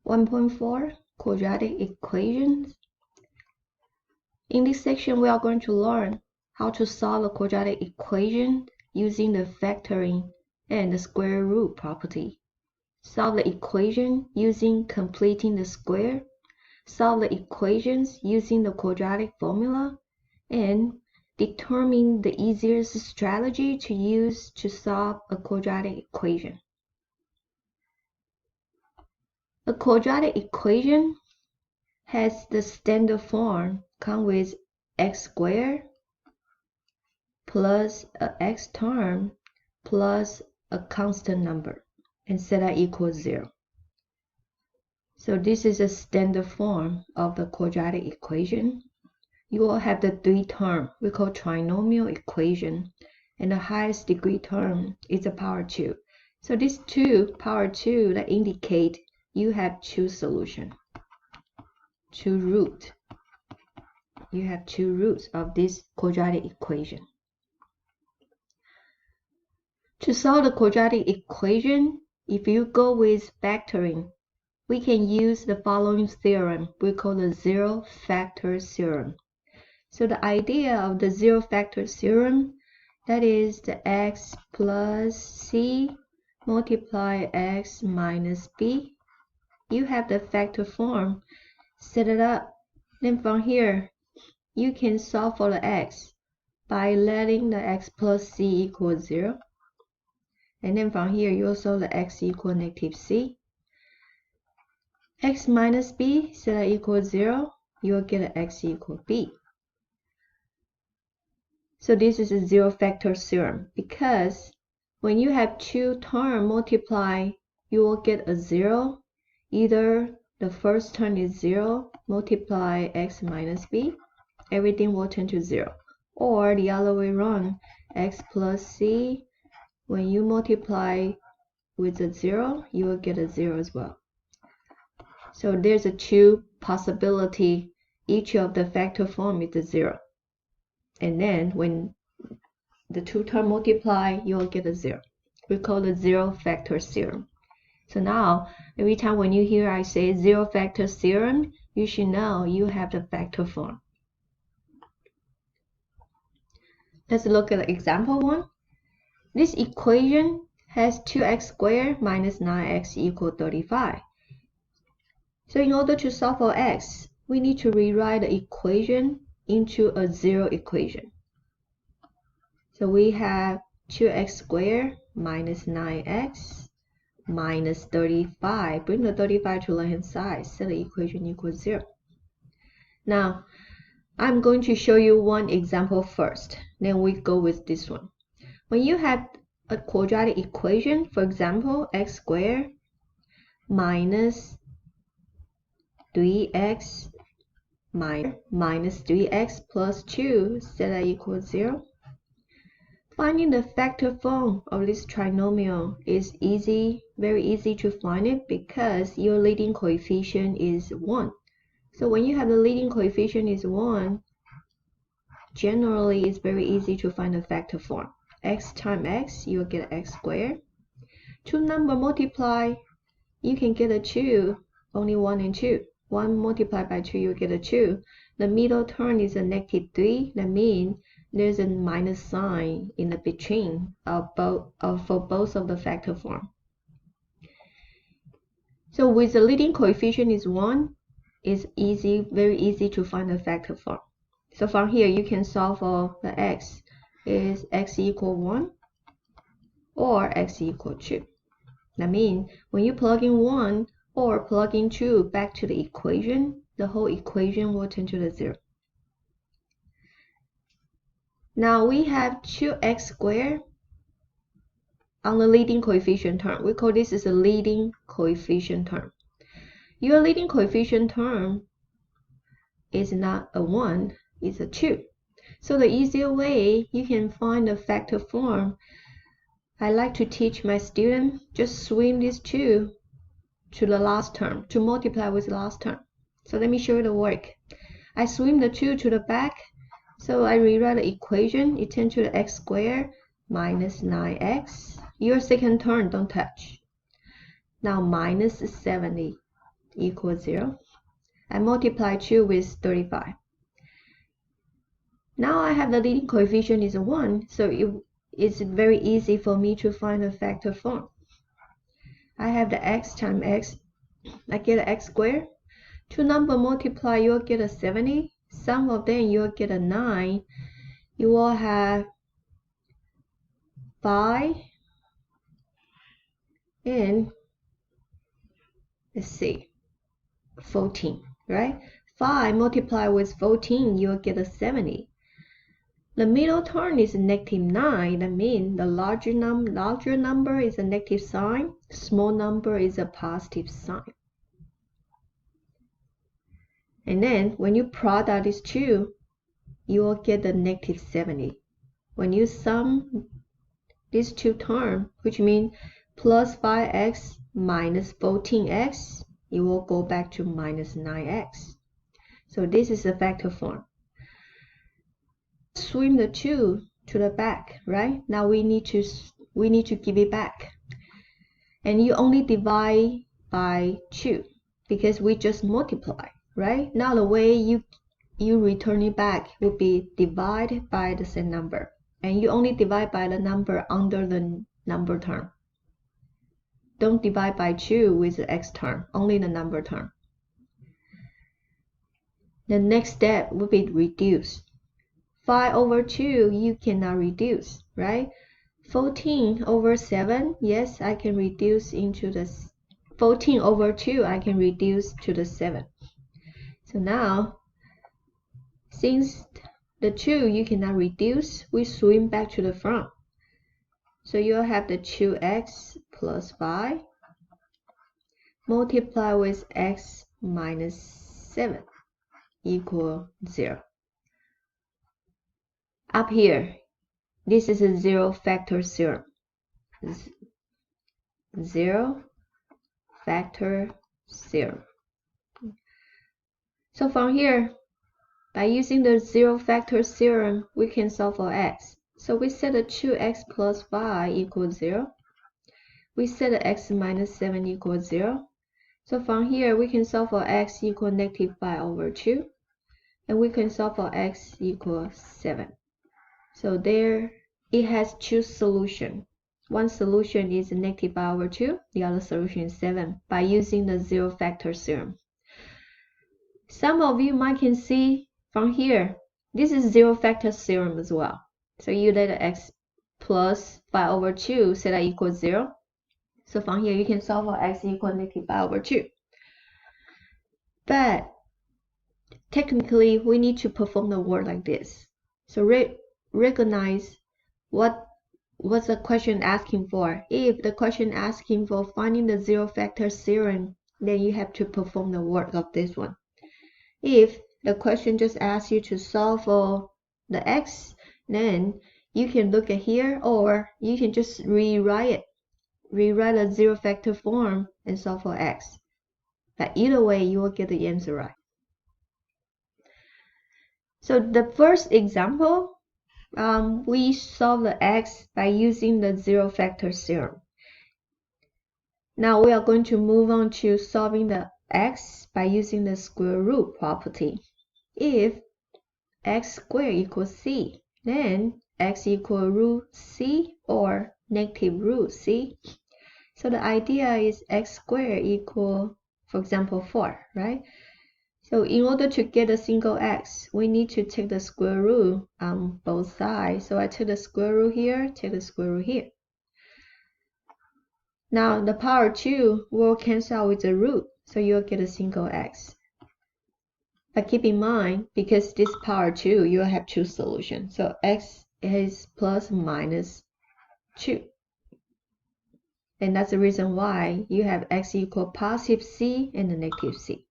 1.4 Quadratic equations. In this section, we are going to learn how to solve a quadratic equation using the factoring and the square root property. Solve the equation using completing the square. Solve the equations using the quadratic formula, and determine the easiest strategy to use to solve a quadratic equation. A quadratic equation has the standard form, come with x squared plus an x term plus a constant number, and set that equals 0. So this is a standard form of the quadratic equation. You will have the three terms we call trinomial equation, and the highest degree term is a power 2. So these two power 2 that indicate you have two solutions, two roots. You have two roots of this quadratic equation. To solve the quadratic equation, if you go with factoring, we can use the following theorem. We call the zero factor theorem. So the idea of the zero factor theorem, that is the x plus c multiply x minus b. You have the factor form, set it up. Then from here, you can solve for the x by letting the x plus c equal 0. And then from here, you also let x equal negative c. X minus b, set that equals 0. You will get an x equal b. So this is a zero factor theorem, because when you have two terms multiply, you will get a 0. Either the first term is 0, multiply x minus b, everything will turn to 0. Or the other way around, x plus c, when you multiply with a 0, you will get a 0 as well. So there's a two possibility. Each of the factor form is a 0. And then when the two terms multiply, you will get a 0. We call the zero factor theorem. So now, every time when you hear I say zero factor theorem, you should know you have the factor form. Let's look at example 1. This equation has 2x squared minus 9x equal 35. So in order to solve for x, we need to rewrite the equation into a zero equation. So we have 2x squared minus 9x minus 35. Bring the 35 to the left hand side, set the equation equals 0. Now, I'm going to show you one example first, then we go with this one. When you have a quadratic equation, for example, x squared minus 3x minus 3x plus 2, set that equals 0. Finding the factor form of this trinomial is easy, very easy to find it, because your leading coefficient is 1. So when you have the leading coefficient is 1, generally it's very easy to find the factor form. X times x, you will get x squared. Two numbers multiply, you can get a 2, only 1 and 2. 1 multiplied by 2, you will get a 2. The middle term is a negative 3. That means there's a minus sign in the between for both of the factor form. So with the leading coefficient is 1, it's easy, very easy to find the factor form. So from here, you can solve for the x is x equal 1 or x equal 2. That means when you plug in 1 or plug in 2 back to the equation, the whole equation will turn to the 0. Now we have 2x squared on the leading coefficient term. We call this is a leading coefficient term. Your leading coefficient term is not a 1, it's a 2. So the easier way you can find the factor form, I like to teach my students, just swim these 2 to the last term, to multiply with the last term. So let me show you the work. I swim the 2 to the back, so I rewrite the equation. It turns to the x squared minus 9x. Your second term, don't touch. Now minus 70. equals 0. I multiply 2 with 35. Now I have the leading coefficient is 1, so it's very easy for me to find the factor form. I have the x times x, I get an x squared. Two numbers multiply, you'll get a 70. Sum of them, you'll get a 9. You will have 5 and let's see, 14, right? 5 multiplied with 14, you'll get a 70. The middle term is -9. That means the larger number is a negative sign, small number is a positive sign. And then when you product these two, you will get the -70. When you sum these two terms, which means plus 5x minus 14x, it will go back to minus 9x. So this is the factor form. Swing the 2 to the back, right? Now we need to give it back. And you only divide by 2 because we just multiply, right? Now the way you return it back would be divide by the same number. And you only divide by the number under the number term. Don't divide by 2 with the x term, only the number term. The next step would be reduce. 5 over 2, you cannot reduce, right? 14 over 7, yes, I can reduce into the 14 over 2, I can reduce to the 7. So now, since the 2 you cannot reduce, we swing back to the front. So you'll have the 2x plus 5 multiply with x minus 7 equal 0. Up here, this is a zero factor theorem. Zero factor theorem. So from here, by using the zero factor theorem, we can solve for x. So we set the 2x plus 5 equals 0. We set the x minus 7 equals 0. So from here, we can solve for x equal -5 over 2. And we can solve for x equals 7. So there, it has two solutions. One solution is -5 over 2. The other solution is 7 by using the zero factor theorem. Some of you might can see from here, this is zero factor theorem as well. So you let x plus 5 over 2 set that equals 0. So from here, you can solve for x equal -5 over 2. But technically, we need to perform the work like this. So recognize what's the question asking for. If the question asking for finding the zero factor theorem, then you have to perform the work of this one. If the question just asks you to solve for the x, then you can look at here, or you can just rewrite the zero factor form and solve for x. But either way, you will get the answer right. So the first example, we solve the x by using the zero factor theorem. Now we are going to move on to solving the x by using the square root property. If x squared equals c, then x equals root c or negative root c. So the idea is x squared equal, for example, 4, right? So in order to get a single x, we need to take the square root on both sides. So I take the square root here, take the square root here. Now the power 2 will cancel out with the root, so you'll get a single x. But keep in mind, because this power 2, you'll have two solutions. So x is plus minus 2. And that's the reason why you have x equal positive c and a negative c.